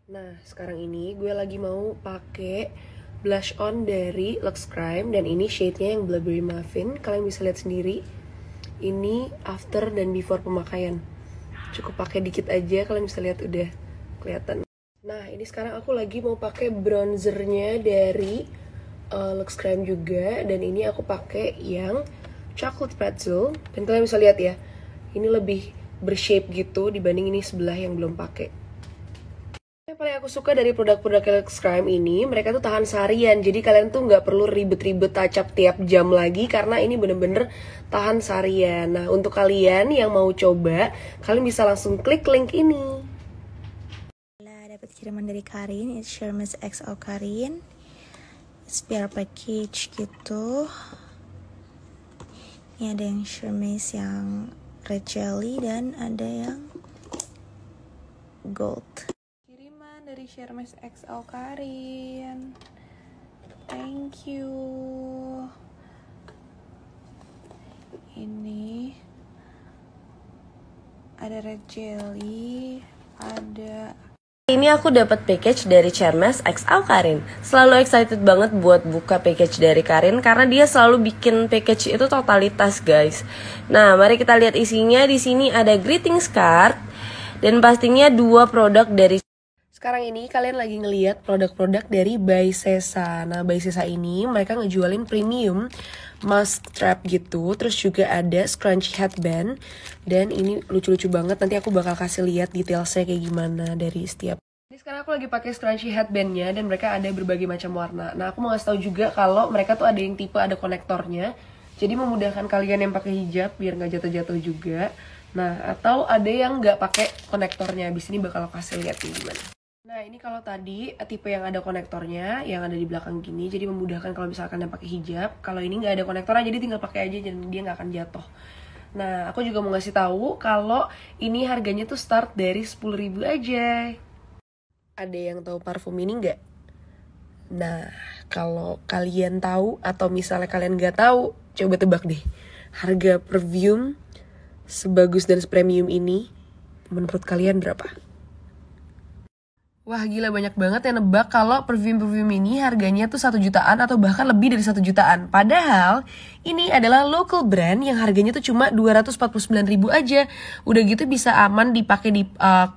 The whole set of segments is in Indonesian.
Nah, sekarang ini gue lagi mau pakai blush on dari Lux Crime dan ini shade-nya yang Blueberry Muffin. Kalian bisa lihat sendiri. Ini after dan before pemakaian. Cukup pakai dikit aja, kalian bisa lihat udah kelihatan. Nah, ini sekarang aku lagi mau pakai bronzernya dari Lux Crime juga, dan ini aku pakai yang Chocolate Pretzel. Dan kalian bisa lihat ya, ini lebih bershape gitu dibanding ini sebelah yang belum pakai. Yang paling aku suka dari produk-produk Lux Crime ini, mereka tuh tahan seharian. Jadi kalian tuh nggak perlu ribet-ribet touch up tiap jam lagi, karena ini bener-bener tahan seharian. Nah, untuk kalian yang mau coba, kalian bisa langsung klik link ini. Dapat kiriman dari Karin, it's Hermes XO Karin, spare package gitu. Ini ada yang Hermes yang red jelly dan ada yang gold. Kiriman dari Hermes XO Karin, thank you. Ini ada red jelly, ada. Ini aku dapat package dari Hermes XO Karin. Selalu excited banget buat buka package dari Karin karena dia selalu bikin package itu totalitas, guys. Nah, mari kita lihat isinya. Di sini ada greetings card dan pastinya 2 produk dari. Sekarang ini kalian lagi ngeliat produk-produk dari By Sesa. Nah, By Sesa ini mereka ngejualin premium mask strap gitu. Terus juga ada scrunchie headband. Dan ini lucu-lucu banget. Nanti aku bakal kasih lihat detailsnya kayak gimana dari setiap. Jadi sekarang aku lagi pakai scrunchie headbandnya dan mereka ada berbagai macam warna. Nah, aku mau ngasih tahu juga kalau mereka tuh ada yang tipe ada konektornya. Jadi memudahkan kalian yang pakai hijab biar nggak jatuh-jatuh juga. Nah, atau ada yang nggak pakai konektornya. Abis ini bakal aku kasih lihat nih gimana. Nah, ini kalau tadi tipe yang ada konektornya, yang ada di belakang gini, jadi memudahkan kalau misalkan yang pakai hijab. Kalau ini nggak ada konektornya, jadi tinggal pakai aja dan dia nggak akan jatuh. Nah, aku juga mau ngasih tahu kalau ini harganya tuh start dari 10.000 aja. Ada yang tahu parfum ini nggak? Nah, kalau kalian tahu atau misalnya kalian nggak tahu, coba tebak deh. Harga perfume sebagus dan sepremium ini menurut kalian berapa? Wah, gila, banyak banget yang nebak kalau perfume-perfume ini harganya tuh 1 jutaan atau bahkan lebih dari 1 jutaan. Padahal ini adalah local brand yang harganya tuh cuma 249.000 aja. Udah gitu bisa aman dipakai di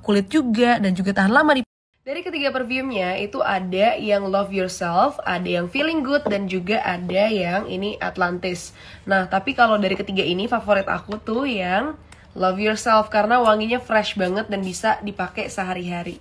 kulit juga dan juga tahan lama di. Dari ketiga perfumenya itu ada yang Love Yourself, ada yang Feeling Good, dan juga ada yang ini Atlantis. Nah, tapi kalau dari ketiga ini favorit aku tuh yang Love Yourself karena wanginya fresh banget dan bisa dipakai sehari-hari.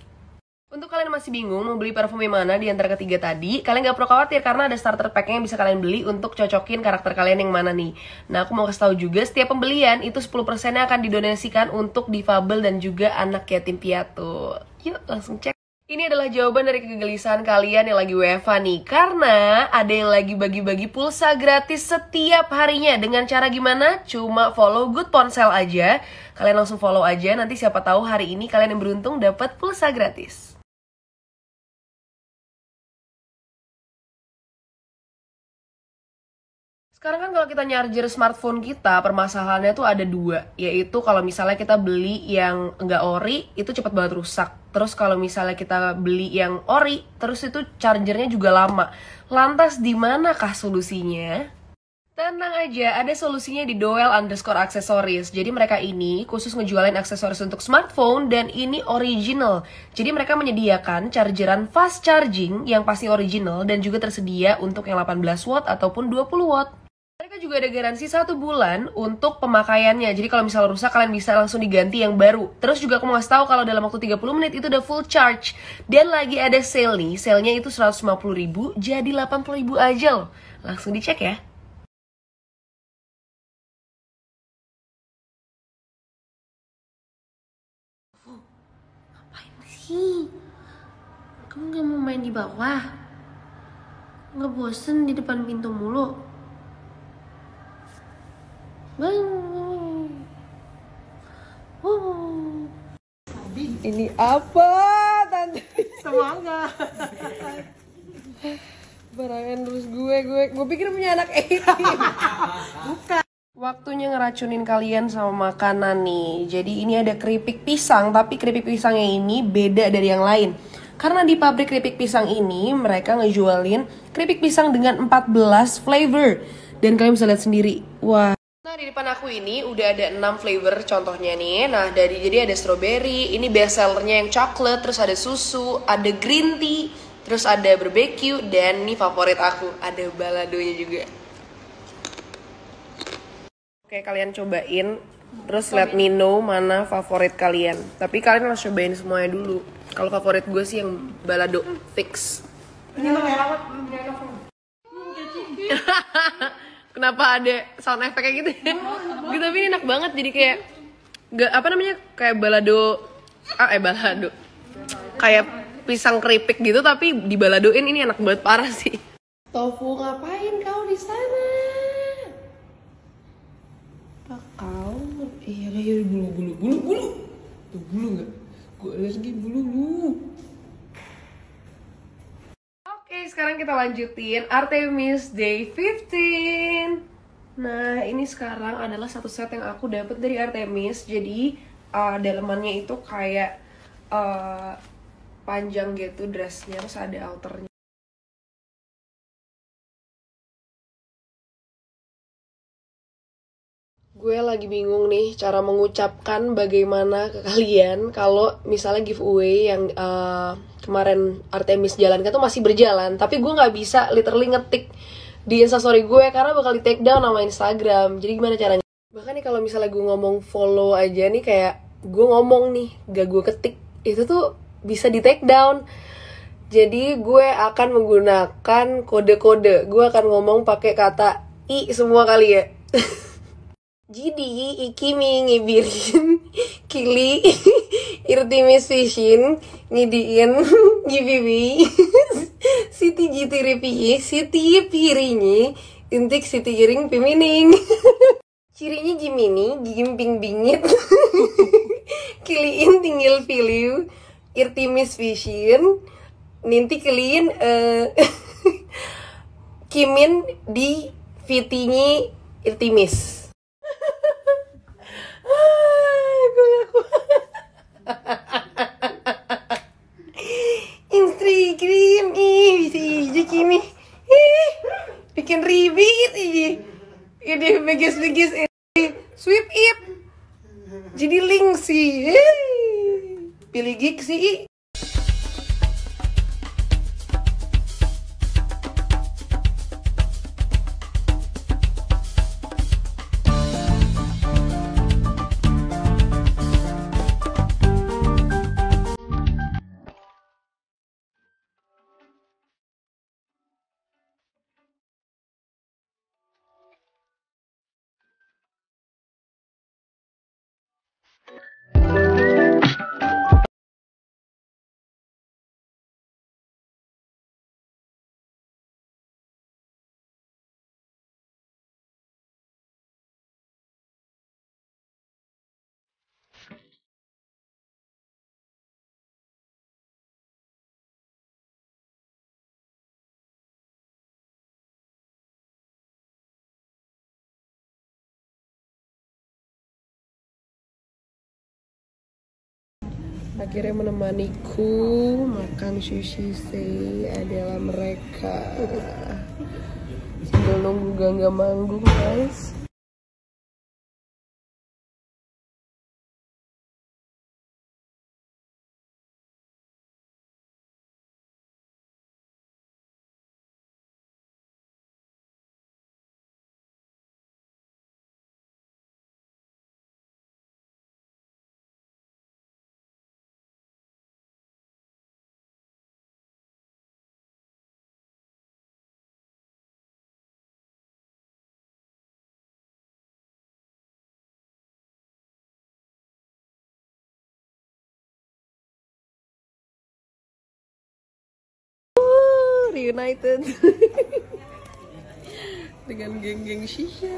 Untuk kalian masih bingung mau beli parfum yang mana di antara ketiga tadi, kalian gak perlu khawatir karena ada starter pack-nya yang bisa kalian beli untuk cocokin karakter kalian yang mana nih. Nah, aku mau kasih tahu juga setiap pembelian itu 10%-nya akan didonasikan untuk difabel dan juga anak yatim piatu. Yuk, langsung cek. Ini adalah jawaban dari kegelisahan kalian yang lagi WFH nih. Karena ada yang lagi bagi-bagi pulsa gratis setiap harinya. Dengan cara gimana? Cuma follow Good Ponsel aja. Kalian langsung follow aja, nanti siapa tahu hari ini kalian yang beruntung dapat pulsa gratis. Sekarang kan kalau kita nyarger smartphone kita, permasalahannya tuh ada 2. Yaitu kalau misalnya kita beli yang enggak ori, itu cepat banget rusak. Terus kalau misalnya kita beli yang ori, terus itu chargernya juga lama. Lantas di manakah solusinya? Tenang aja, ada solusinya di Doel_Accessories. Jadi mereka ini khusus ngejualin aksesoris untuk smartphone dan ini original. Jadi mereka menyediakan chargeran fast charging yang pasti original dan juga tersedia untuk yang 18 watt ataupun 20 watt. Mereka juga ada garansi 1 bulan untuk pemakaiannya. Jadi kalau misalnya rusak, kalian bisa langsung diganti yang baru. Terus juga aku mau ngasih tahu kalau dalam waktu 30 menit itu udah full charge. Dan lagi ada sale nih. Sale-nya itu 150.000 jadi 80.000 aja loh. Langsung dicek ya. Ngapain sih? Kamu gak mau main di bawah? Gak bosen di depan pintu mulu? Ini apa, Tante? Semangat. Barangan terus gue pikir punya anak 80. Bukan. Waktunya ngeracunin kalian sama makanan nih. Jadi ini ada keripik pisang, tapi keripik pisangnya ini beda dari yang lain. Karena di pabrik keripik pisang ini mereka ngejualin keripik pisang dengan 14 flavor. Dan kalian bisa lihat sendiri. Wah. Nah, di depan aku ini udah ada 6 flavor contohnya nih. Nah, jadi ada strawberry, ini best sellernya yang coklat, terus ada susu, ada green tea, terus ada barbecue, dan ini favorit aku, ada baladonya juga. Oke, kalian cobain, terus let me know mana favorit kalian. Tapi kalian harus cobain semuanya dulu. Kalau favorit gue sih yang balado fix. Ini enak. Kenapa ada sound effect kayak gitu ya? Gitu, tapi ini enak banget, jadi kayak gak apa namanya, kayak balado kayak pisang keripik gitu tapi dibaladoin. Ini enak banget parah sih. Tofu, ngapain kau di sana? Kau iya bulu tuh, bulu nggak? Gue alergi bulu lu. Oke, sekarang kita lanjutin Artemis Day 15. Nah, ini sekarang adalah satu set yang aku dapat dari Artemis. Jadi dalemannya itu kayak panjang gitu dressnya, terus ada outernya. Gue lagi bingung nih cara mengucapkan bagaimana ke kalian kalau misalnya giveaway yang kemarin Artemis jalankan tuh masih berjalan, tapi gue nggak bisa literally ngetik di instastory gue karena bakal di take down sama Instagram. Jadi gimana caranya? Bahkan nih kalau misalnya gue ngomong follow aja nih, kayak gue ngomong nih gak gue ketik, itu tuh bisa di take down. Jadi gue akan menggunakan kode-kode. Gue akan ngomong pakai kata i semua kali ya. Jadi ikimi ngibirin kili irtimis fishin ngidiin gibibi siti jitiripi siti piringi intik siti giring pimining cirinya jimini gimping bingit kiliin tinggal piliu irtimis fishin ninti kiliin kimin di fitingi irtimis. Instagram bisa aja Kimi bikin ribet aja. Ini beges-beges sweep it jadi link sih. Pilih gig sih. Akhirnya menemaniku makan sushi adalah mereka. Sambil nunggu Gangga manggung, guys. Reunited dengan geng-geng shisha.